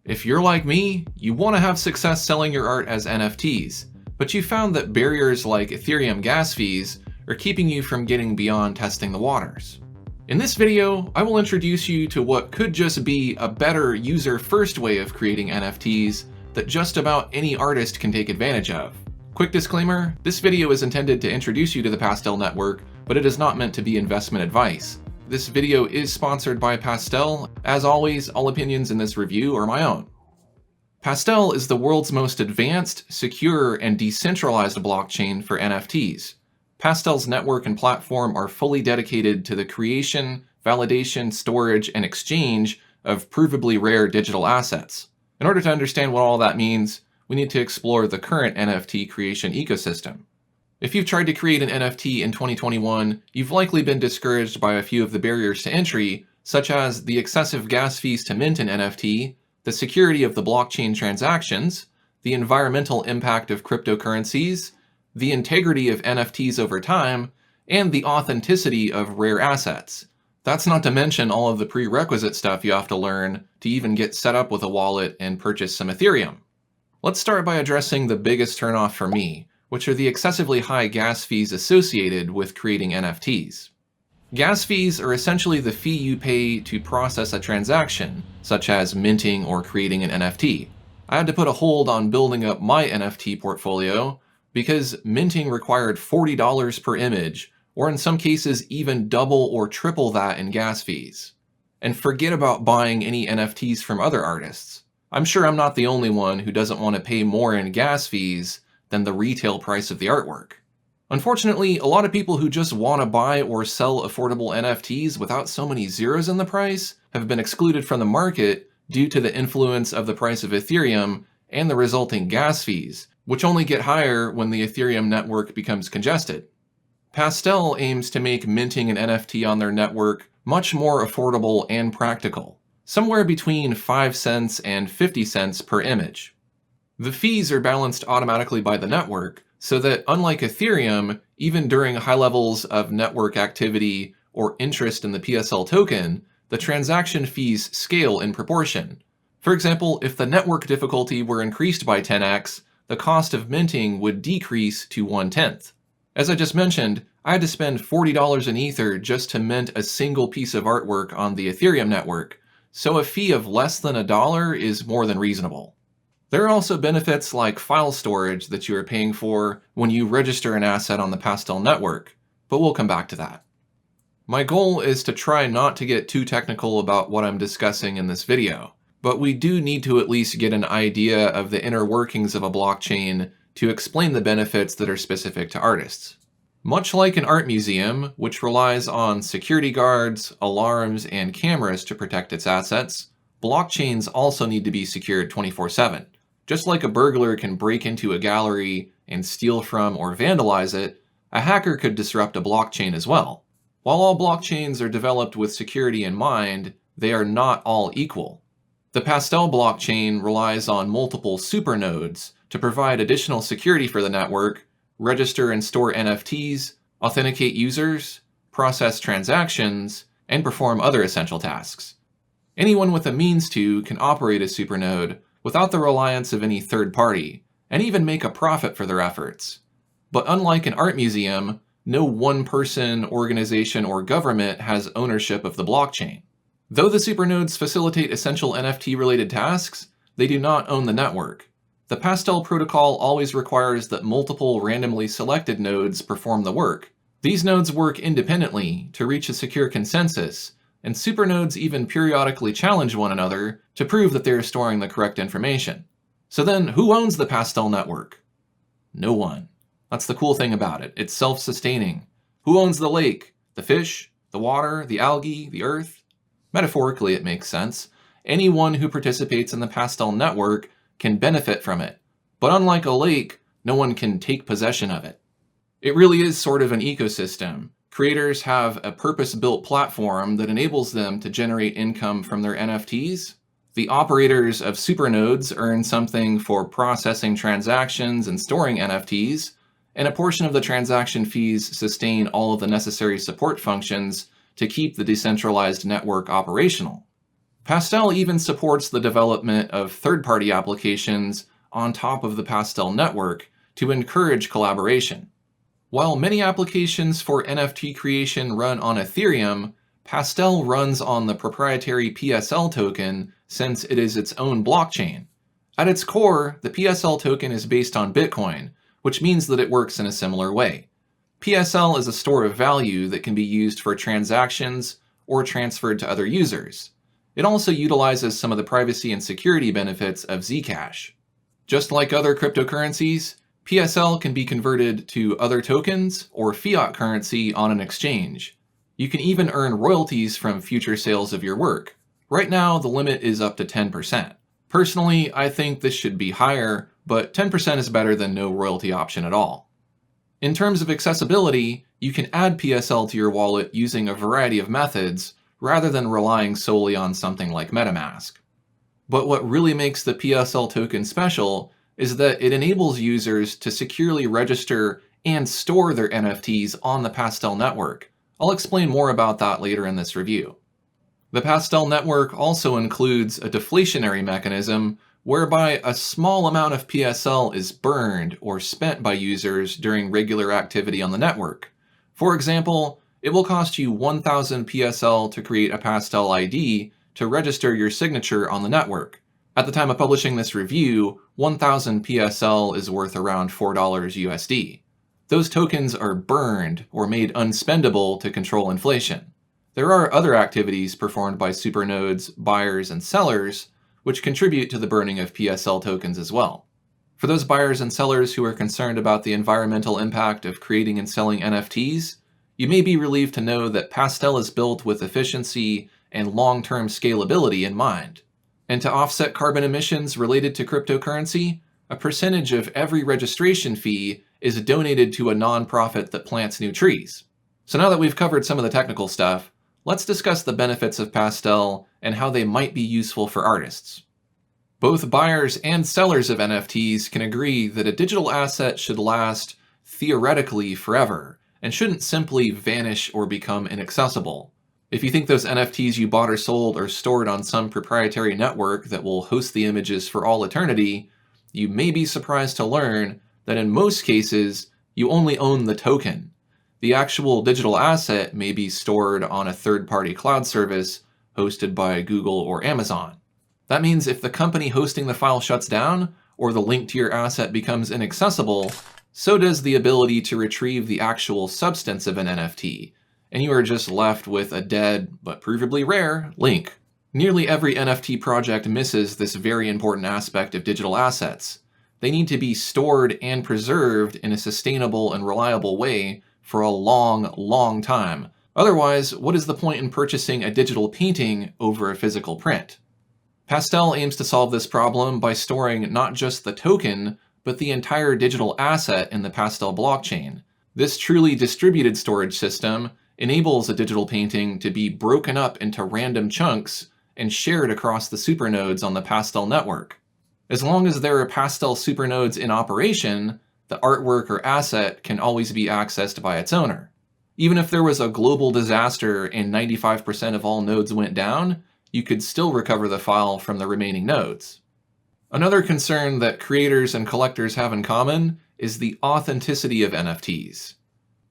If you're like me, you want to have success selling your art as NFTs, but you found that barriers like Ethereum gas fees are keeping you from getting beyond testing the waters. In this video, I will introduce you to what could just be a better user-first way of creating NFTs that just about any artist can take advantage of. Quick disclaimer, this video is intended to introduce you to the Pastel Network, but it is not meant to be investment advice. This video is sponsored by Pastel. As always, all opinions in this review are my own. Pastel is the world's most advanced, secure, and decentralized blockchain for NFTs. Pastel's network and platform are fully dedicated to the creation, validation, storage, and exchange of provably rare digital assets. In order to understand what all that means, we need to explore the current NFT creation ecosystem. If you've tried to create an NFT in 2021, you've likely been discouraged by a few of the barriers to entry, such as the excessive gas fees to mint an NFT, the security of the blockchain transactions, the environmental impact of cryptocurrencies, the integrity of NFTs over time, and the authenticity of rare assets. That's not to mention all of the prerequisite stuff you have to learn to even get set up with a wallet and purchase some Ethereum. Let's start by addressing the biggest turnoff for me, which are the excessively high gas fees associated with creating NFTs. Gas fees are essentially the fee you pay to process a transaction, such as minting or creating an NFT. I had to put a hold on building up my NFT portfolio because minting required $40 per image, or in some cases even double or triple that in gas fees. And forget about buying any NFTs from other artists. I'm sure I'm not the only one who doesn't want to pay more in gas fees than the retail price of the artwork. Unfortunately, a lot of people who just want to buy or sell affordable NFTs without so many zeros in the price have been excluded from the market due to the influence of the price of Ethereum and the resulting gas fees, which only get higher when the Ethereum network becomes congested. Pastel aims to make minting an NFT on their network much more affordable and practical, somewhere between 5 cents and 50 cents per image. The fees are balanced automatically by the network, so that unlike Ethereum, even during high levels of network activity or interest in the PSL token, the transaction fees scale in proportion. For example, if the network difficulty were increased by 10x, the cost of minting would decrease to 1/10. As I just mentioned, I had to spend $40 in Ether just to mint a single piece of artwork on the Ethereum network, so a fee of less than $1 is more than reasonable. There are also benefits like file storage that you are paying for when you register an asset on the Pastel network, but we'll come back to that. My goal is to try not to get too technical about what I'm discussing in this video, but we do need to at least get an idea of the inner workings of a blockchain to explain the benefits that are specific to artists. Much like an art museum, which relies on security guards, alarms, and cameras to protect its assets, blockchains also need to be secured 24/7. Just like a burglar can break into a gallery and steal from or vandalize it, a hacker could disrupt a blockchain as well. While all blockchains are developed with security in mind, they are not all equal. The Pastel blockchain relies on multiple supernodes to provide additional security for the network, register and store NFTs, authenticate users, process transactions, and perform other essential tasks. Anyone with a means to can operate a supernode without the reliance of any third party, and even make a profit for their efforts. But unlike an art museum, no one person, organization, or government has ownership of the blockchain. Though the supernodes facilitate essential NFT-related tasks, they do not own the network. The Pastel protocol always requires that multiple randomly selected nodes perform the work. These nodes work independently to reach a secure consensus, and supernodes even periodically challenge one another to prove that they are storing the correct information. So then, who owns the Pastel network? No one. That's the cool thing about it. It's self-sustaining. Who owns the lake? The fish? The water? The algae? The earth? Metaphorically, it makes sense. Anyone who participates in the Pastel network can benefit from it. But unlike a lake, no one can take possession of it. It really is sort of an ecosystem. Creators have a purpose-built platform that enables them to generate income from their NFTs. The operators of supernodes earn something for processing transactions and storing NFTs, and a portion of the transaction fees sustain all of the necessary support functions to keep the decentralized network operational. Pastel even supports the development of third-party applications on top of the Pastel network to encourage collaboration. While many applications for NFT creation run on Ethereum, Pastel runs on the proprietary PSL token since it is its own blockchain. At its core, the PSL token is based on Bitcoin, which means that it works in a similar way. PSL is a store of value that can be used for transactions or transferred to other users. It also utilizes some of the privacy and security benefits of Zcash. Just like other cryptocurrencies, PSL can be converted to other tokens or fiat currency on an exchange. You can even earn royalties from future sales of your work. Right now, the limit is up to 10%. Personally, I think this should be higher, but 10% is better than no royalty option at all. In terms of accessibility, you can add PSL to your wallet using a variety of methods, rather than relying solely on something like MetaMask. But what really makes the PSL token special is that it enables users to securely register and store their NFTs on the Pastel network. I'll explain more about that later in this review. The Pastel network also includes a deflationary mechanism whereby a small amount of PSL is burned or spent by users during regular activity on the network. For example, it will cost you 1,000 PSL to create a Pastel ID to register your signature on the network. At the time of publishing this review, 1,000 PSL is worth around $4 USD. Those tokens are burned or made unspendable to control inflation. There are other activities performed by supernodes, buyers, and sellers, which contribute to the burning of PSL tokens as well. For those buyers and sellers who are concerned about the environmental impact of creating and selling NFTs, you may be relieved to know that Pastel is built with efficiency and long-term scalability in mind. And to offset carbon emissions related to cryptocurrency, a percentage of every registration fee is donated to a nonprofit that plants new trees. So now that we've covered some of the technical stuff, let's discuss the benefits of Pastel and how they might be useful for artists. Both buyers and sellers of NFTs can agree that a digital asset should last, theoretically, forever, and shouldn't simply vanish or become inaccessible. If you think those NFTs you bought or sold are stored on some proprietary network that will host the images for all eternity, you may be surprised to learn that in most cases, you only own the token. The actual digital asset may be stored on a third-party cloud service hosted by Google or Amazon. That means if the company hosting the file shuts down, or the link to your asset becomes inaccessible, so does the ability to retrieve the actual substance of an NFT, and you are just left with a dead, but provably rare, link. Nearly every NFT project misses this very important aspect of digital assets. They need to be stored and preserved in a sustainable and reliable way for a long, long time. Otherwise, what is the point in purchasing a digital painting over a physical print? Pastel aims to solve this problem by storing not just the token, but the entire digital asset in the Pastel blockchain. This truly distributed storage system enables a digital painting to be broken up into random chunks and shared across the supernodes on the Pastel network. As long as there are Pastel supernodes in operation, the artwork or asset can always be accessed by its owner. Even if there was a global disaster and 95% of all nodes went down, you could still recover the file from the remaining nodes. Another concern that creators and collectors have in common is the authenticity of NFTs.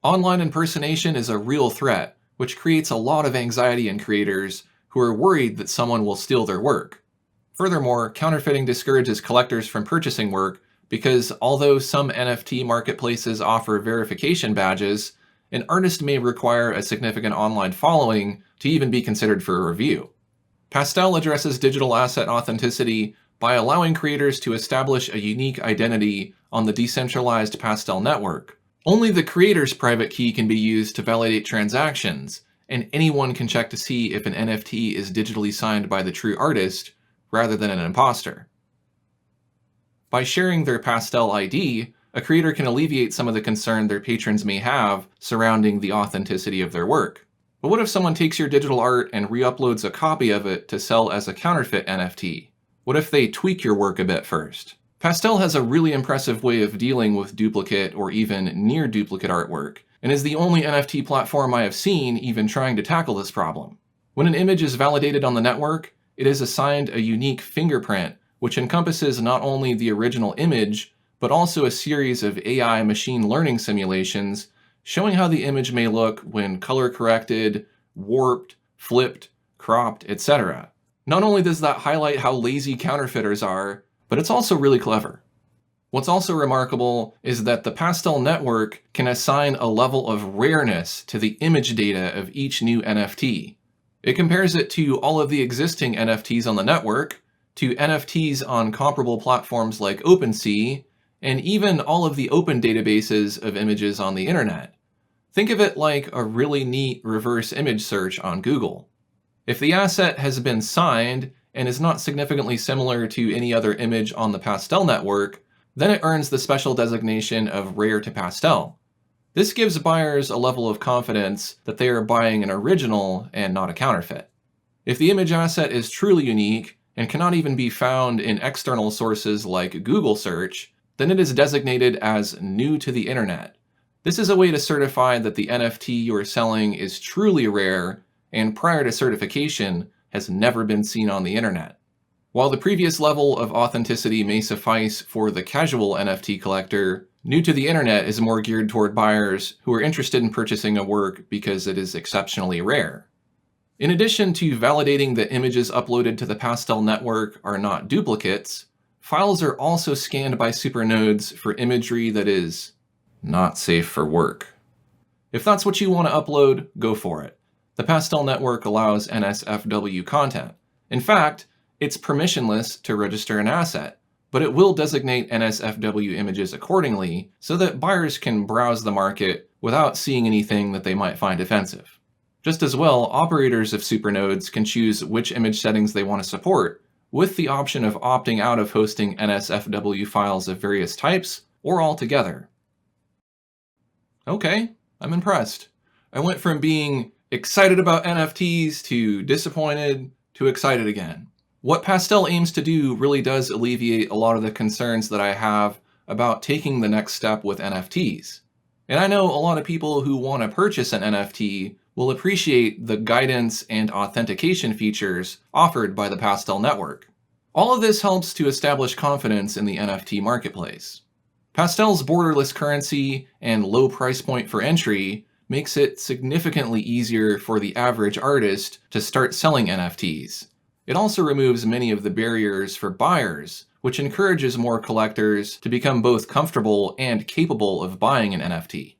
Online impersonation is a real threat, which creates a lot of anxiety in creators who are worried that someone will steal their work. Furthermore, counterfeiting discourages collectors from purchasing work because although some NFT marketplaces offer verification badges, an artist may require a significant online following to even be considered for a review. Pastel addresses digital asset authenticity by allowing creators to establish a unique identity on the decentralized Pastel network. Only the creator's private key can be used to validate transactions, and anyone can check to see if an NFT is digitally signed by the true artist, rather than an imposter. By sharing their Pastel ID, a creator can alleviate some of the concern their patrons may have surrounding the authenticity of their work. But what if someone takes your digital art and re-uploads a copy of it to sell as a counterfeit NFT? What if they tweak your work a bit first? Pastel has a really impressive way of dealing with duplicate or even near duplicate artwork, and is the only NFT platform I have seen even trying to tackle this problem. When an image is validated on the network, it is assigned a unique fingerprint, which encompasses not only the original image, but also a series of AI machine learning simulations showing how the image may look when color corrected, warped, flipped, cropped, etc. Not only does that highlight how lazy counterfeiters are, but it's also really clever. What's also remarkable is that the Pastel Network can assign a level of rareness to the image data of each new NFT. It compares it to all of the existing NFTs on the network, to NFTs on comparable platforms like OpenSea, and even all of the open databases of images on the internet. Think of it like a really neat reverse image search on Google. If the asset has been signed and is not significantly similar to any other image on the Pastel Network, then it earns the special designation of Rare to Pastel. This gives buyers a level of confidence that they are buying an original and not a counterfeit. If the image asset is truly unique and cannot even be found in external sources like Google search, then it is designated as new to the internet. This is a way to certify that the NFT you are selling is truly rare and prior to certification has never been seen on the internet. While the previous level of authenticity may suffice for the casual NFT collector, new to the internet is more geared toward buyers who are interested in purchasing a work because it is exceptionally rare. In addition to validating that images uploaded to the Pastel Network are not duplicates, files are also scanned by supernodes for imagery that is not safe for work. If that's what you want to upload, go for it. The Pastel Network allows NSFW content. In fact, it's permissionless to register an asset, but it will designate NSFW images accordingly so that buyers can browse the market without seeing anything that they might find offensive. Just as well, operators of supernodes can choose which image settings they want to support, with the option of opting out of hosting NSFW files of various types or altogether. Okay, I'm impressed. I went from being excited about NFTs to disappointed to excited again. What Pastel aims to do really does alleviate a lot of the concerns that I have about taking the next step with NFTs. And I know a lot of people who want to purchase an NFT will appreciate the guidance and authentication features offered by the Pastel Network. All of this helps to establish confidence in the NFT marketplace. Pastel's borderless currency and low price point for entry makes it significantly easier for the average artist to start selling NFTs. It also removes many of the barriers for buyers, which encourages more collectors to become both comfortable and capable of buying an NFT.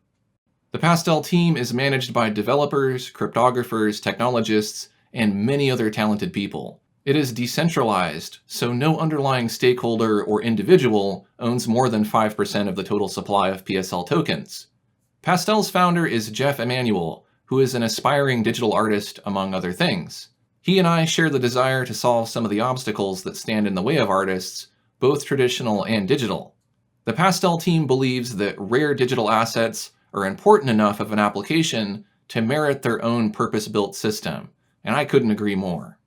The Pastel team is managed by developers, cryptographers, technologists, and many other talented people. It is decentralized, so no underlying stakeholder or individual owns more than 5% of the total supply of PSL tokens. Pastel's founder is Jeff Emanuel, who is an aspiring digital artist, among other things. He and I share the desire to solve some of the obstacles that stand in the way of artists, both traditional and digital. The Pastel team believes that rare digital assets are important enough of an application to merit their own purpose-built system, and I couldn't agree more.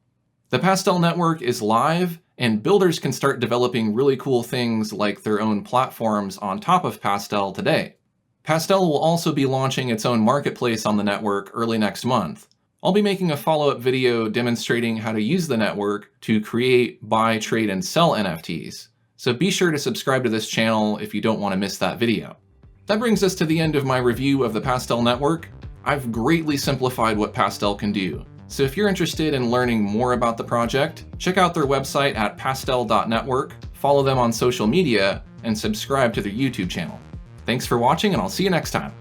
The Pastel Network is live, and builders can start developing really cool things like their own platforms on top of Pastel today. Pastel will also be launching its own marketplace on the network early next month. I'll be making a follow-up video demonstrating how to use the network to create, buy, trade, and sell NFTs. So be sure to subscribe to this channel if you don't want to miss that video. That brings us to the end of my review of the Pastel Network. I've greatly simplified what Pastel can do. So if you're interested in learning more about the project, check out their website at pastel.network, follow them on social media, and subscribe to their YouTube channel. Thanks for watching, and I'll see you next time.